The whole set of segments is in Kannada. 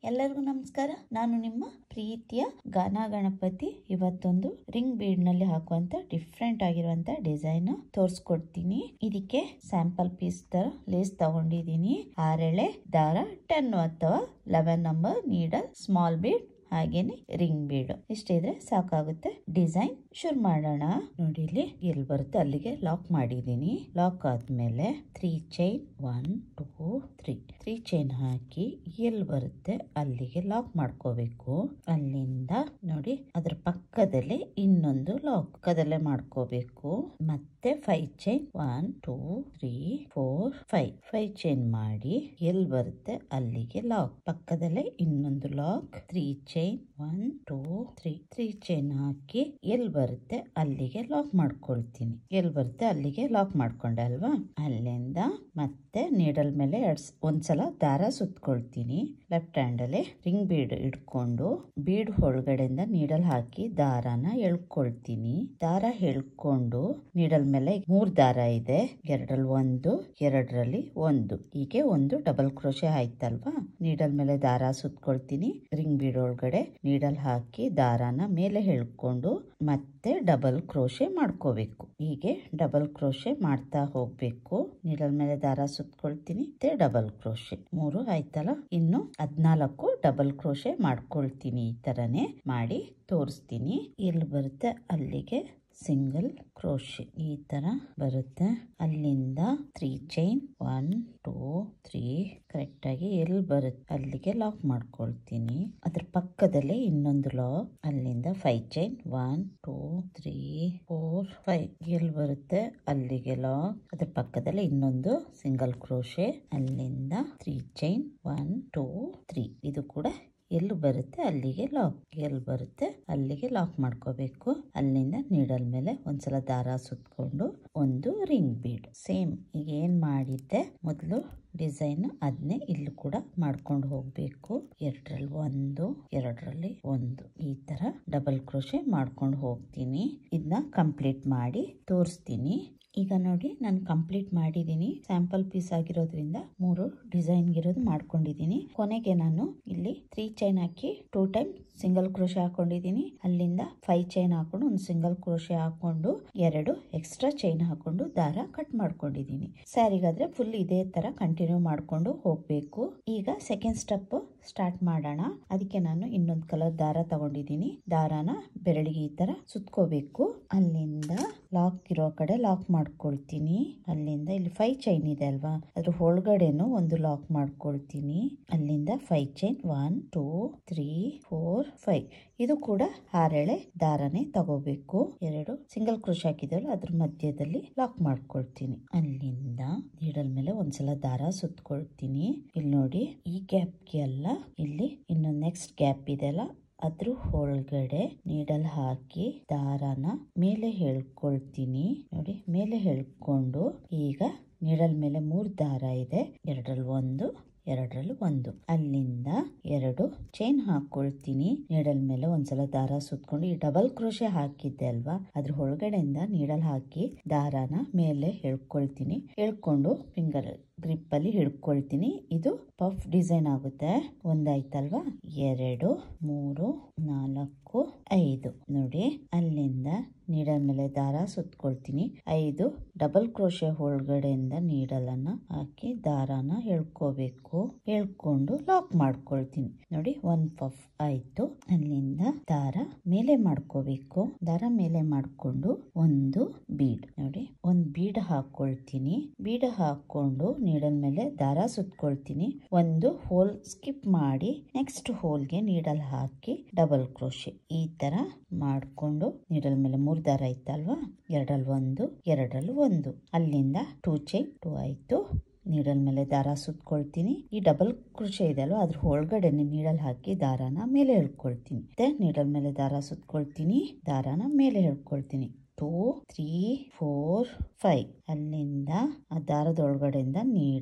ಎಲ್ಲರಿಗೂ ನಮಸ್ಕಾರ. ನಾನು ನಿಮ್ಮ ಪ್ರೀತಿಯ ಗಾನ ಗಣಪತಿ. ಇವತ್ತೊಂದು ರಿಂಗ್ ಬೀಡ್ ನಲ್ಲಿ ಹಾಕುವಂತ ಡಿಫ್ರೆಂಟ್ ಆಗಿರುವಂತ ಡಿಸೈನ್ ತೋರಿಸ್ಕೊಡ್ತೀನಿ. ಇದಕ್ಕೆ ಸ್ಯಾಂಪಲ್ ಪೀಸ್ ತರ ಲೇಸ್ ತಗೊಂಡಿದ್ದೀನಿ. 6 ಎಳೆ ದಾರ, 10 ಅಥವಾ 11 ನಂಬರ್ ನೀಡಲ್, ಸ್ಮಾಲ್ ಬೀಡ್ ಹಾಗೇನೆ ರಿಂಗ್ ಬೀಡ್ ಇಷ್ಟಿದ್ರೆ ಸಾಕಾಗುತ್ತೆ. ಡಿಸೈನ್ ಶುರು ಮಾಡೋಣ. ನೋಡಿ, ಇಲ್ಲಿ ಎಲ್ಲಿ ಬರುತ್ತೆ ಅಲ್ಲಿಗೆ ಲಾಕ್ ಮಾಡಿದೀನಿ. ಲಾಕ್ ಆದ್ಮೇಲೆ 3 ಚೈನ್ 1 2 3 ಚೈನ್ ಹಾಕಿ ಎಲ್ಲಿ ಬರುತ್ತೆ ಅಲ್ಲಿಗೆ ಲಾಕ್ ಮಾಡ್ಕೋಬೇಕು. ಅಲ್ಲಿಂದ ನೋಡಿ ಅದ್ರ ಪಕ್ಕದಲ್ಲೇ ಇನ್ನೊಂದು ಲಾಕ್ ಪಕ್ಕದಲ್ಲೇ ಮಾಡ್ಕೋಬೇಕು. ಮತ್ತೆ 5 ಚೈನ್ 1 2 3 4 5 ಚೈನ್ ಮಾಡಿ ಎಲ್ಲಿ ಬರುತ್ತೆ ಅಲ್ಲಿಗೆ ಲಾಕ್ ಪಕ್ಕದಲ್ಲೇ ಇನ್ನೊಂದು ಲಾಕ್. 3 ಚೈನ್ 1 2 3 ಚೈನ್ ಹಾಕಿ ಎಲ್ಲಿ ಬರುತ್ತೆ ಅಲ್ಲಿಗೆ ಲಾಕ್ ಮಾಡ್ಕೊಳ್ತೀನಿ. ಎಲ್ಲಿ ಬರುತ್ತೆ ಅಲ್ಲಿಗೆ ಲಾಕ್ ಮಾಡ್ಕೊಂಡೆ ಅಲ್ವಾ? ಅಲ್ಲಿಂದ ಮತ್ತೆ ನೀಡಲ್ ಮೇಲೆ ಒಂದ್ಸಲ ದಾರ ಸುತ್ಕೊಳ್ತೀನಿ. ಲೆಫ್ಟ್ ಹ್ಯಾಂಡ್ ಅಲ್ಲಿ ರಿಂಗ್ ಬೀಡ್ ಇಟ್ಕೊಂಡು ಬೀಡ್ ಒಳಗಡೆಯಿಂದ ನೀಡಲ್ ಹಾಕಿ ದಾರಾನ ಎಳ್ಕೊಳ್ತೀನಿ. ದಾರ ಎಳ್ಕೊಂಡು ನೀಡಲ್ ಮೇಲೆ 3 ದಾರ ಇದೆ. 2ರಲ್ಲಿ 1 2ರಲ್ಲಿ 1 ಹೀಗೆ ಒಂದು ಡಬಲ್ ಕ್ರೋಶೆ ಆಯ್ತಲ್ವಾ? ನೀಡಲ್ ಮೇಲೆ ದಾರ ಸುತ್ಕೊಳ್ತೀನಿ. ರಿಂಗ್ ಬೀಡ್ ಒಳಗಡೆ ನೀಡಲ್ ಹಾಕಿ ದಾರಾನ ಮೇಲೆ ಎಳ್ಕೊಂಡು ಮತ್ತೆ ಡಬಲ್ ಕ್ರೋಶೆ ಮಾಡ್ಕೋಬೇಕು. ಹೀಗೆ ಡಬಲ್ ಕ್ರೋಶೆ ಮಾಡ್ತಾ ಹೋಗ್ಬೇಕು. ನೀಡಲ್ ಮೇಲೆ ದಾರ ಸುತ್ಕೊಳ್ತೀನಿ ಮತ್ತೆ ಡಬಲ್ ಕ್ರೋಶೆ 3 ಆಯ್ತಲ್ಲ. ಇನ್ನು 14 ಡಬಲ್ ಕ್ರೋಶೆ ಮಾಡ್ಕೊಳ್ತೀನಿ. ಈ ತರನೇ ಮಾಡಿ ತೋರಿಸ್ತೀನಿ. ಎಲ್ಲಿ ಬರುತ್ತೆ ಅಲ್ಲಿಗೆ ಸಿಂಗಲ್ ಕ್ರೋಶೆ ಈ ತರ ಬರುತ್ತೆ. ಅಲ್ಲಿಂದ 3 ಚೈನ್ 1 2 3 ಕರೆಕ್ಟ್ ಆಗಿ ಎಲ್ಲಿ ಬರುತ್ತೆ ಅಲ್ಲಿಗೆ ಲಾಕ್ ಮಾಡ್ಕೊಳ್ತೀನಿ. ಅದ್ರ ಪಕ್ಕದಲ್ಲೇ ಇನ್ನೊಂದು ಲಾಕ್. ಅಲ್ಲಿಂದ 5 ಚೈನ್ 1 2 3 4 5 ಎಲ್ಲಿ ಬರುತ್ತೆ ಅಲ್ಲಿಗೆ ಲಾಕ್. ಅದ್ರ ಪಕ್ಕದಲ್ಲೇ ಇನ್ನೊಂದು ಸಿಂಗಲ್ ಕ್ರೋಶೆ. ಅಲ್ಲಿಂದ 3 ಚೈನ್ 1 2 3 ಇದು ಕೂಡ ಎಲ್ಲಿ ಬರುತ್ತೆ ಅಲ್ಲಿಗೆ ಲಾಕ್. ಎಲ್ಲಿ ಬರುತ್ತೆ ಅಲ್ಲಿಗೆ ಲಾಕ್ ಮಾಡ್ಕೋಬೇಕು. ಅಲ್ಲಿಂದ ನೀಡಲ್ ಮೇಲೆ ಒಂದ್ಸಲ ದಾರ ಸುತ್ಕೊಂಡು ಒಂದು ರಿಂಗ್ ಬೀಡ್ ಸೇಮ್ ಈಗ ಏನ್ ಮಾಡಿದ್ದೆ ಮೊದಲು ಡಿಸೈನ್ ಅದನ್ನೇ ಇಲ್ಲೂ ಕೂಡ ಮಾಡ್ಕೊಂಡು ಹೋಗ್ಬೇಕು. 2ರಲ್ಲಿ 1 2ರಲ್ಲಿ 1 ಈ ತರ ಡಬಲ್ ಕ್ರೋಶೆ ಮಾಡ್ಕೊಂಡು ಹೋಗ್ತೀನಿ. ಇದನ್ನ ಕಂಪ್ಲೀಟ್ ಮಾಡಿ ತೋರಿಸ್ತೀನಿ. ಈಗ ನೋಡಿ ನಾನು ಕಂಪ್ಲೀಟ್ ಮಾಡಿದ್ದೀನಿ. ಸ್ಯಾಂಪಲ್ ಪೀಸ್ ಆಗಿರೋದ್ರಿಂದ 3 ಡಿಸೈನ್ ಇರೋದು ಮಾಡ್ಕೊಂಡಿದ್ದೀನಿ. ಕೊನೆಗೆ ನಾನು ಇಲ್ಲಿ 3 ಚೈನ್ ಹಾಕಿ 2 ಟೈಮ್ ಸಿಂಗಲ್ ಕ್ರೋಶೆ ಹಾಕೊಂಡಿದ್ದೀನಿ. ಅಲ್ಲಿಂದ 5 ಚೈನ್ ಹಾಕೊಂಡು ಒಂದು ಸಿಂಗಲ್ ಕ್ರೋಶೆ ಹಾಕೊಂಡು 2 ಎಕ್ಸ್ಟ್ರಾ ಚೈನ್ ಹಾಕೊಂಡು ದಾರ ಕಟ್ ಮಾಡ್ಕೊಂಡಿದ್ದೀನಿ. ಸ್ಯಾರಿಗಾದ್ರೆ ಫುಲ್ ಇದೇ ತರ ಕಂಟಿನ್ಯೂ ಮಾಡ್ಕೊಂಡು ಹೋಗ್ಬೇಕು. ಈಗ ಸೆಕೆಂಡ್ ಸ್ಟೆಪ್ ಸ್ಟಾರ್ಟ್ ಮಾಡೋಣ. ಅದಕ್ಕೆ ನಾನು ಇನ್ನೊಂದು ಕಲರ್ ದಾರ ತಗೊಂಡಿದ್ದೀನಿ. ದಾರಾನ ಬೆರಳಿಗೆ ಈ ತರ ಸುತ್ಕೋಬೇಕು. ಅಲ್ಲಿಂದ ಲಾಕ್ ಇರೋ ಕಡೆ ಲಾಕ್ ಮಾಡ್ಕೊಳ್ತೀನಿ. ಅಲ್ಲಿಂದ ಇಲ್ಲಿ 5 ಚೈನ್ ಇದೆ ಅಲ್ವಾ, ಅದ್ರ ಒಳಗಡೆನು ಒಂದು ಲಾಕ್ ಮಾಡ್ಕೊಳ್ತೀನಿ. ಅಲ್ಲಿಂದ 5 ಚೈನ್ 1 2 3 4 5 ಇದು ಕೂಡ 6 ಎಳೆ ದಾರನೇ ತಗೋಬೇಕು. 2 ಸಿಂಗಲ್ ಕ್ರೋಶೆ ಹಾಕಿದಲ್ಲ ಅದ್ರ ಮಧ್ಯದಲ್ಲಿ ಲಾಕ್ ಮಾಡ್ಕೊಳ್ತೀನಿ. ಅಲ್ಲಿಂದ ನೀಡಲ್ ಮೇಲೆ ಒಂದ್ಸಲ ದಾರ ಸುತ್ಕೊಳ್ತೀನಿ. ಇಲ್ಲಿ ನೋಡಿ ಈ ಗ್ಯಾಪ್ಗೆ ಅಲ್ಲ, ಇಲ್ಲಿ ಇನ್ನೊಂದು ನೆಕ್ಸ್ಟ್ ಗ್ಯಾಪ್ ಇದೆಲ್ಲ ಅದ್ರ ಒಳಗಡೆ ನೀಡಲ್ ಹಾಕಿ ದಾರಾನ ಮೇಲೆ ಎಳ್ಕೊಳ್ತೀನಿ. ನೋಡಿ ಮೇಲೆ ಎಳ್ಕೊಂಡು ಈಗ ನೀಡಲ್ ಮೇಲೆ 3 ದಾರ ಇದೆ. 2ರಲ್ಲಿ 1 2ರಲ್ಲಿ 1 ಅಲ್ಲಿಂದ 2 ಚೈನ್ ಹಾಕೊಳ್ತೀನಿ. ನೀಡಲ್ ಮೇಲೆ ಒಂದ್ಸಲ ದಾರ ಸುತ್ಕೊಂಡು ಈ ಡಬಲ್ ಕ್ರೋಶೆ ಹಾಕಿದ್ದೆ ಅಲ್ವಾ ಅದ್ರ ಒಳಗಡೆಯಿಂದ ನೀಡಲ್ ಹಾಕಿ ದಾರಾನ ಮೇಲೆ ಎಳ್ಕೊಳ್ತೀನಿ. ಎಳ್ಕೊಂಡು ಫಿಂಗರ್ ಗ್ರಿಪ್ ಅಲ್ಲಿ ಹಿಡ್ಕೊಳ್ತೀನಿ. ಇದು ಪಫ್ ಡಿಸೈನ್ ಆಗುತ್ತೆ. ಒಂದಾಯ್ತಲ್ವಾ, 2 3 4 5 ನೋಡಿ. ಅಲ್ಲಿಂದ ನೀಡಲ್ ಮೇಲೆ ದಾರ ಸುತ್ಕೊಳ್ತೀನಿ. 5 ಡಬಲ್ ಕ್ರೋಶೆ ಒಳಗಡೆಯಿಂದ ನೀಡಲ್ ಅನ್ನ ಹಾಕಿ ದಾರಾನ ಎಳ್ಕೋಬೇಕು. ಎಳ್ಕೊಂಡು ಲಾಕ್ ಮಾಡ್ಕೊಳ್ತೀನಿ. ನೋಡಿ 1 ಪಫ್ ಆಯ್ತು. ಅಲ್ಲಿಂದ ದಾರ ಮೇಲೆ ಮಾಡ್ಕೋಬೇಕು. ದಾರ ಮೇಲೆ ಮಾಡ್ಕೊಂಡು ಒಂದು ಬೀಡ್ ನೋಡಿ ಒಂದು ಬೀಡ್ ಹಾಕೊಳ್ತೀನಿ. ಬೀಡ್ ಹಾಕೊಂಡು ನೀಡಲ್ ಮೇಲೆ ದಾರ ಸುತ್ಕೊಳ್ತೀನಿ. ಒಂದು ಹೋಲ್ ಸ್ಕಿಪ್ ಮಾಡಿ ನೆಕ್ಸ್ಟ್ ಹೋಲ್ಗೆ ನೀಡಲ್ ಹಾಕಿ ಡಬಲ್ ಕ್ರೋಶೆ ಈ ತರ ಮಾಡ್ಕೊಂಡು ನೀಡಲ್ ಮೇಲೆ 3 ದಾರ ಇತ್ತಲ್ವಾ, 2ರಲ್ಲಿ 1 2ರಲ್ಲಿ 1 ಅಲ್ಲಿಂದ 2 ಚೈನ್ 2 ಆಯ್ತು. ನೀಡಲ್ ಮೇಲೆ ದಾರ ಸುತ್ಕೊಳ್ತೀನಿ. ಈ ಡಬಲ್ ಕ್ರೋಶೆ ಇದೆ ಅಲ್ವಾ ಅದ್ರ ಒಳಗಡೆ ನೀಡಲ್ ಹಾಕಿ ದಾರಾನ ಮೇಲೆ ಎಳ್ಕೊಳ್ತೀನಿ. ಮತ್ತೆ ನೀಡಲ್ ಮೇಲೆ ದಾರ ಸುತ್ಕೊಳ್ತೀನಿ. ದಾರಾನ ಮೇಲೆ ಎಳ್ಕೊಳ್ತೀನಿ. 2 3 4 5 ಅಲ್ಲಿಂದ ಆ ದಾರದ ಒಳಗಡೆಯಿಂದ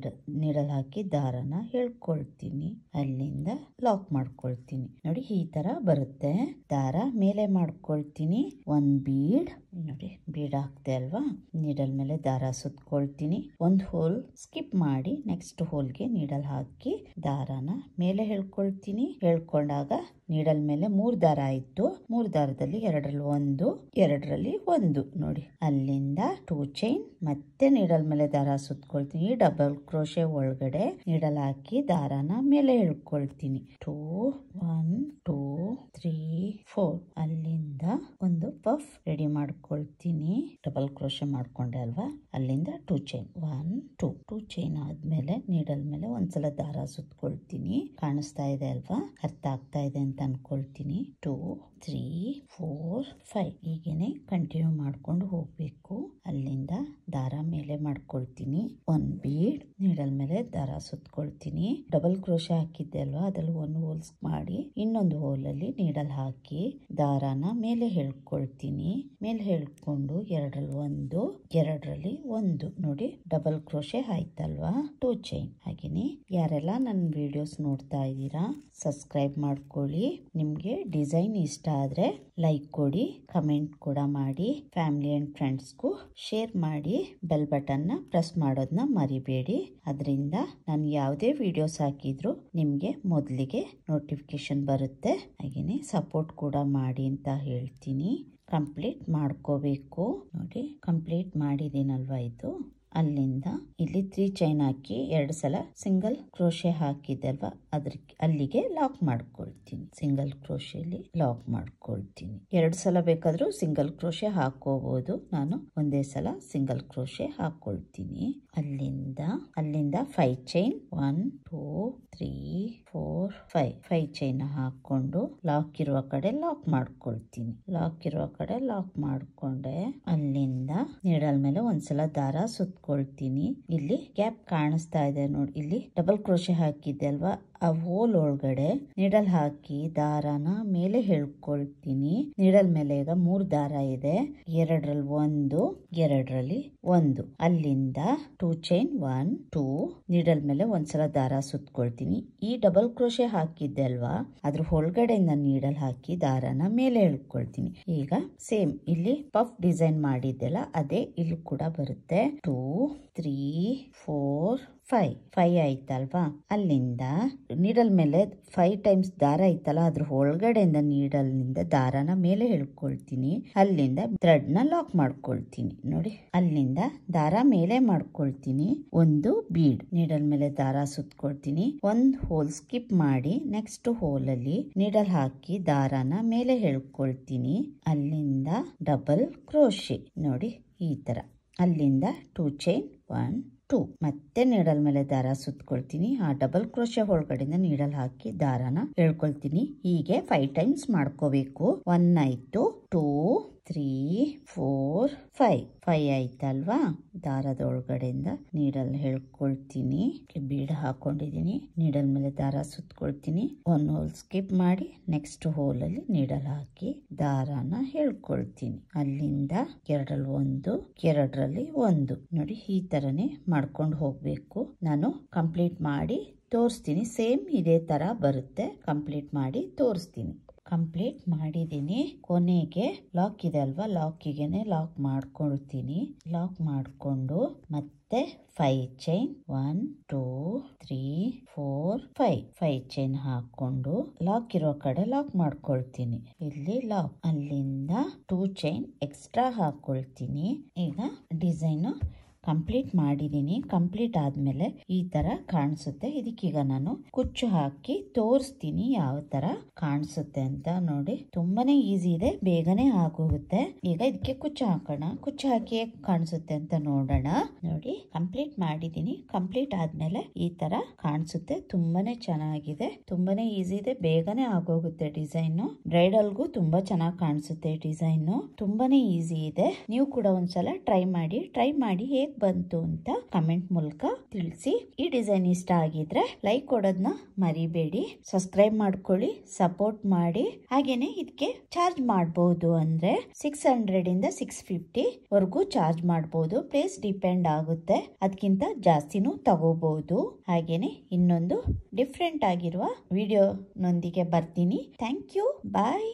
ನೀಡಲ್ ಹಾಕಿ ದಾರನ ಎಳ್ಕೊಳ್ತೀನಿ. ಅಲ್ಲಿಂದ ಲಾಕ್ ಮಾಡ್ಕೊಳ್ತೀನಿ. ನೋಡಿ ಈ ತರ ಬರುತ್ತೆ. ದಾರ ಮೇಲೆ ಮಾಡ್ಕೊಳ್ತೀನಿ. 1 ಬೀಡ್ ನೋಡಿ ಬೀಡ್ ಹಾಕ್ತೆ ಅಲ್ವಾ, ನೀಡಲ್ ಮೇಲೆ ದಾರ ಸುತ್ಕೊಳ್ತೀನಿ. ಒಂದು ಹೋಲ್ ಸ್ಕಿಪ್ ಮಾಡಿ ನೆಕ್ಸ್ಟ್ ಹೋಲ್ಗೆ ನೀಡಲ್ ಹಾಕಿ ದಾರಾನ ಮೇಲೆ ಹೇಳ್ಕೊಳ್ತೀನಿ. ಹೇಳ್ಕೊಂಡಾಗ ನೀಡಲ್ ಮೇಲೆ 3 ದಾರ ಇತ್ತು, 3 ದಾರದಲ್ಲಿ ಎರಡರಲ್ಲಿ ಒಂದು ನೋಡಿ, ಅಲ್ಲಿಂದ 2 ಚೈನ್ ಮತ್ತೆ ನೀಡಲ್ ಮೇಲೆ ದಾರ ಸುತ್ಕೊಳ್ತೀನಿ. ಡಬಲ್ ಕ್ರೋಶೆ ಒಳಗಡೆ ನೀಡಲ್ ಹಾಕಿ ದಾರಾನ ಮೇಲೆ ಹೇಳ್ಕೊಳ್ತೀನಿ. 2 1 2 3 4 ಅಲ್ಲಿಂದ ಒಂದು ಪಫ್ ರೆಡಿ ಮಾಡ್ಕೊಳ್ತೀನಿ. ಡಬಲ್ ಕ್ರೋಶೆ ಮಾಡ್ಕೊಂಡೆ ಅಲ್ವಾ, ಅಲ್ಲಿಂದ 2 ಚೈನ್ 1 2 ಚೈನ್ ಆದ್ಮೇಲೆ ನೀಡಲ್ ಮೇಲೆ ಒಂದ್ಸಲ ದಾರ ಸುತ್ಕೊಳ್ತೀನಿ. ಕಾಣಿಸ್ತಾ ಇದೆ ಅಲ್ವಾ, ಅರ್ಥ ಆಗ್ತಾ ಇದೆ ಅಂತ ಅನ್ಕೊಳ್ತೀನಿ. 2 3 4 5 ಹೀಗೇನೆ ಕಂಟಿನ್ಯೂ ಮಾಡ್ಕೊಂಡು ಹೋಗ್ಬೇಕು. ಅಲ್ಲಿಂದ ದಾರ ಮೇಲೆ ಮಾಡ್ಕೊಳ್ತೀನಿ. 1 ಬೀಡ್ ನೀಡಲ್ ಮೇಲೆ ದಾರ ಸುತ್ಕೊಳ್ತೀನಿ. ಡಬಲ್ ಕ್ರೋಶೆ ಹಾಕಿದ್ದೆ ಅಲ್ವಾ, ಅದ್ರಲ್ಲಿ 1 ಹೋಲ್ಸ್ ಮಾಡಿ ಇನ್ನೊಂದು ಹೋಲಲ್ಲಿ ನೀಡಲ್ ಹಾಕಿ ದಾರಾನ ಮೇಲೆ ಹೇಳ್ಕೊಳ್ತೀನಿ. ಮೇಲೆ ಹೇಳ್ಕೊಂಡು ಎರಡರಲ್ಲಿ ಒಂದು ನೋಡಿ, ಡಬಲ್ ಕ್ರೋಶೆ ಆಯ್ತಲ್ವಾ, 2 ಚೈನ್. ಹಾಗೇನೆ ಯಾರೆಲ್ಲ ನನ್ನ ವಿಡಿಯೋಸ್ ನೋಡ್ತಾ ಇದ್ದೀರಾ ಸಬ್ಸ್ಕ್ರೈಬ್ ಮಾಡ್ಕೊಳ್ಳಿ. ನಿಮ್ಗೆ ಡಿಸೈನ್ ಇಷ್ಟ ಆದ್ರೆ ಲೈಕ್ ಕೊಡಿ, ಕಮೆಂಟ್ ಕೂಡ ಮಾಡಿ, ಫ್ಯಾಮಿಲಿ ಅಂಡ್ ಫ್ರೆಂಡ್ಸ್ಗೂ ಶೇರ್ ಮಾಡಿ. ಬೆಲ್ ಬಟನ್ ನ ಪ್ರೆಸ್ ಮಾಡೋದನ್ನ ಮರಿಬೇಡಿ. ಅದರಿಂದ ನಾನು ಯಾವುದೇ ವಿಡಿಯೋಸ್ ಹಾಕಿದ್ರು ನಿಮ್ಗೆ ಮೊದಲಿಗೆ ನೋಟಿಫಿಕೇಶನ್ ಬರುತ್ತೆ. ಹಾಗೇನೆ ಸಪೋರ್ಟ್ ಕೂಡ ಮಾಡಿ ಅಂತ ಹೇಳ್ತೀನಿ. ಕಂಪ್ಲೀಟ್ ಮಾಡ್ಕೋಬೇಕು ನೋಡಿ, ಕಂಪ್ಲೀಟ್ ಮಾಡಿದ್ದೀನಲ್ವಾ ಇದು. ಅಲ್ಲಿಂದ ಇಲ್ಲಿ 3 ಚೈನ್ ಹಾಕಿ 2 ಸಲ ಸಿಂಗಲ್ ಕ್ರೋಶೆ ಹಾಕಿದಲ್ವಾ, ಅಲ್ಲಿಗೆ ಲಾಕ್ ಮಾಡ್ಕೊಳ್ತೀನಿ. ಸಿಂಗಲ್ ಕ್ರೋಶೆಲಿ ಲಾಕ್ ಮಾಡ್ಕೊಳ್ತೀನಿ. 2 ಸಲ ಬೇಕಾದ್ರೂ ಸಿಂಗಲ್ ಕ್ರೋಶೆ ಹಾಕೋಬಹುದು, ನಾನು ಒಂದೇ ಸಲ ಸಿಂಗಲ್ ಕ್ರೋಶೆ ಹಾಕೊಳ್ತೀನಿ. ಅಲ್ಲಿಂದ 5 ಚೈನ್ 1 2 3 4 5 ಚೈನ್ ಹಾಕೊಂಡು ಲಾಕ್ ಇರುವ ಕಡೆ ಲಾಕ್ ಮಾಡ್ಕೊಳ್ತೀನಿ. ಲಾಕ್ ಮಾಡ್ಕೊಂಡೆ ಅಲ್ಲಿಂದ ನೀಡಲ್ ಮೇಲೆ ಒಂದ್ಸಲ ದಾರ ಸುತ್ಕೊಳ್ತೀನಿ. ಇಲ್ಲಿ ಗ್ಯಾಪ್ ಕಾಣಿಸ್ತಾ ಇದೆ ನೋಡಿ, ಇಲ್ಲಿ ಡಬಲ್ ಕ್ರೋಶೆ ಹಾಕಿದ್ದೆ ಅಲ್ವಾ, ಆ ಹೋಲ್ ಒಳಗಡೆ ನೀಡಲ್ ಹಾಕಿ ದಾರಾನ ಮೇಲೆ ಹೇಳ್ಕೊಳ್ತೀನಿ. ನೀಡಲ್ ಮೇಲೆ ಈಗ 3 ದಾರ ಇದೆ, ಎರಡರಲ್ಲಿ ಒಂದು ಅಲ್ಲಿಂದ 2 ಚೈನ್ 1 2 ನೀಡಲ್ ಮೇಲೆ ಒಂದ್ಸಲ ದಾರ ಸುತ್ಕೊಳ್ತೀನಿ. ಈ ಡಬಲ್ ಕ್ರೋಶೆ ಹಾಕಿದ್ದೆ ಅಲ್ವಾ, ಅದ್ರ ಒಳಗಡೆಯಿಂದ ನೀಡಲ್ ಹಾಕಿ ದಾರಾನ ಮೇಲೆ ಹೇಳ್ಕೊಳ್ತೀನಿ. ಈಗ ಸೇಮ್ ಇಲ್ಲಿ ಪಫ್ ಡಿಸೈನ್ ಮಾಡಿದ್ದೆಲ್ಲ ಅದೇ ಇಲ್ಲಿ ಕೂಡ ಬರುತ್ತೆ. 2 3 4 5 ಆಯ್ತಲ್ವಾ, ಅಲ್ಲಿಂದ ನೀಡಲ್ ಮೇಲೆ 5 ಟೈಮ್ಸ್ ದಾರ ಇತ್ತಲ್ಲ, ಅದ್ರ ಒಳಗಡೆಯಿಂದ ನೀಡಲ್ ನಿಂದ ದಾರಾನ ಮೇಲೆ ಹೇಳ್ಕೊಳ್ತೀನಿ. ಅಲ್ಲಿಂದ ಥ್ರೆಡ್ ನ ಲಾಕ್ ಮಾಡ್ಕೊಳ್ತೀನಿ ನೋಡಿ. ಅಲ್ಲಿಂದ ದಾರ ಮೇಲೆ ಮಾಡ್ಕೊಳ್ತೀನಿ. ಒಂದು ಬೀಡ್ ನೀಡಲ್ ಮೇಲೆ ದಾರ ಸುತ್ಕೊಳ್ತೀನಿ. 1 ಹೋಲ್ ಸ್ಕಿಪ್ ಮಾಡಿ ನೆಕ್ಸ್ಟ್ ಹೋಲ್ ಅಲ್ಲಿ ನೀಡಲ್ ಹಾಕಿ ದಾರಾನ ಮೇಲೆ ಹೇಳ್ಕೊಳ್ತೀನಿ. ಅಲ್ಲಿಂದ ಡಬಲ್ ಕ್ರೋಶೆ ನೋಡಿ ಈ ತರ. ಅಲ್ಲಿಂದ 2 ಚೈನ್ 1 2 ಮತ್ತೆ ನೀಡಲ್ ಮೇಲೆ ದಾರ ಸುತ್ಕೊಳ್ತೀನಿ. ಆ ಡಬಲ್ ಕ್ರೋಶೆ ಒಳಗಡೆಯಿಂದ ನೀಡಲ್ ಹಾಕಿ ದಾರಾನ ಹೇಳ್ಕೊಳ್ತೀನಿ. ಹೀಗೆ 5 ಟೈಮ್ಸ್ ಮಾಡ್ಕೋಬೇಕು. 1 ಆಯ್ತು, 2 3 4 5 ಆಯ್ತಲ್ವಾ. ದಾರದ ಒಳಗಡೆಯಿಂದ ನೀಡಲ್ ಹೇಳ್ಕೊಳ್ತೀನಿ. ಬೀಡ್ ಹಾಕೊಂಡಿದೀನಿ, ನೀಡಲ್ ಮೇಲೆ ದಾರ ಸುತ್ಕೊಳ್ತೀನಿ. 1 ಹೋಲ್ ಸ್ಕಿಪ್ ಮಾಡಿ ನೆಕ್ಸ್ಟ್ ಹೋಲ್ ಅಲ್ಲಿ ನೀಡಲ್ ಹಾಕಿ ದಾರಾನ ಹೇಳ್ಕೊಳ್ತೀನಿ. ಅಲ್ಲಿಂದ ಎರಡರಲ್ಲಿ ಒಂದು ನೋಡಿ, ಈ ತರನೇ ಮಾಡ್ಕೊಂಡು ಹೋಗ್ಬೇಕು. ನಾನು ಕಂಪ್ಲೀಟ್ ಮಾಡಿ ತೋರಿಸ್ತೀನಿ. ಸೇಮ್ ಇದೇ ತರ ಬರುತ್ತೆ. ಕಂಪ್ಲೀಟ್ ಮಾಡಿ ತೋರಿಸ್ತೀನಿ. ಕಂಪ್ಲೀಟ್ ಮಾಡಿದೀನಿ. ಕೊನೆಗೆ ಲಾಕ್ ಇದೆ ಅಲ್ವಾ, ಲಾಕಿಗೆನೆ ಲಾಕ್ ಮಾಡ್ಕೊಳ್ತೀನಿ. ಲಾಕ್ ಮಾಡ್ಕೊಂಡು ಮತ್ತೆ 5 ಚೈನ್ 1 2 3 4 5 ಚೈನ್ ಹಾಕೊಂಡು ಲಾಕ್ ಇರೋ ಕಡೆ ಲಾಕ್ ಮಾಡ್ಕೊಳ್ತೀನಿ. ಇಲ್ಲಿ ಲಾಕ್, ಅಲ್ಲಿಂದ 2 ಚೈನ್ ಎಕ್ಸ್ಟ್ರಾ ಹಾಕೊಳ್ತೀನಿ. ಈಗ ಡಿಸೈನ್ ಕಂಪ್ಲೀಟ್ ಮಾಡಿದೀನಿ. ಕಂಪ್ಲೀಟ್ ಆದ್ಮೇಲೆ ಈ ತರ ಕಾಣಿಸುತ್ತೆ. ಇದಕ್ಕೀಗ ನಾನು ಕುಚ್ಚು ಹಾಕಿ ತೋರಿಸ್ತೀನಿ ಯಾವ ತರ ಕಾಣಿಸುತ್ತೆ ಅಂತ. ನೋಡಿ, ತುಂಬಾನೇ ಈಸಿ ಇದೆ, ಬೇಗನೆ ಆಗೋಗುತ್ತೆ. ಈಗ ಇದಕ್ಕೆ ಕುಚ್ಚು ಹಾಕೋಣ. ಕುಚ್ಚು ಹಾಕಿ ಹೇಗೆ ಕಾಣಿಸುತ್ತೆ ಅಂತ ನೋಡೋಣ. ನೋಡಿ, ಕಂಪ್ಲೀಟ್ ಮಾಡಿದೀನಿ. ಕಂಪ್ಲೀಟ್ ಆದ್ಮೇಲೆ ಈ ತರ ಕಾಣಿಸುತ್ತೆ. ತುಂಬಾನೇ ಚೆನ್ನಾಗಿದೆ, ತುಂಬಾನೇ ಈಸಿ ಇದೆ, ಬೇಗನೆ ಆಗೋಗುತ್ತೆ ಡಿಸೈನ್. ಬ್ರೈಡಲ್ಗೂ ತುಂಬಾ ಚೆನ್ನಾಗಿ ಕಾಣಿಸುತ್ತೆ ಡಿಸೈನ್. ತುಂಬಾನೇ ಈಸಿ ಇದೆ. ನೀವು ಕೂಡ ಒಂದ್ಸಲ ಟ್ರೈ ಮಾಡಿ ಹೇಗೆ ಬಂತು ಅಂತ ಕಮೆಂಟ್ ಮೂಲಕ ತಿಳಿಸಿ. ಈ ಡಿಸೈನ್ ಇಷ್ಟ ಆಗಿದ್ರೆ ಲೈಕ್ ಕೊಡೋದನ್ನ ಮರಿಬೇಡಿ. ಸಬ್ಸ್ಕ್ರೈಬ್ ಮಾಡ್ಕೊಳ್ಳಿ, ಸಪೋರ್ಟ್ ಮಾಡಿ. ಹಾಗೇನೆ ಇದಕ್ಕೆ ಚಾರ್ಜ್ ಮಾಡಬಹುದು, ಅಂದ್ರೆ 600 ಇಂದ 650 ವರೆಗೂ ಚಾರ್ಜ್ ಮಾಡಬಹುದು. ಪ್ಲೇಸ್ ಡಿಪೆಂಡ್ ಆಗುತ್ತೆ, ಅದಕ್ಕಿಂತ ಜಾಸ್ತಿನೂ ತಗೋಬಹುದು. ಹಾಗೇನೆ ಇನ್ನೊಂದು ಡಿಫ್ರೆಂಟ್ ಆಗಿರುವ ವಿಡಿಯೋ ನೊಂದಿಗೆ ಬರ್ತೀನಿ. Thank you, bye.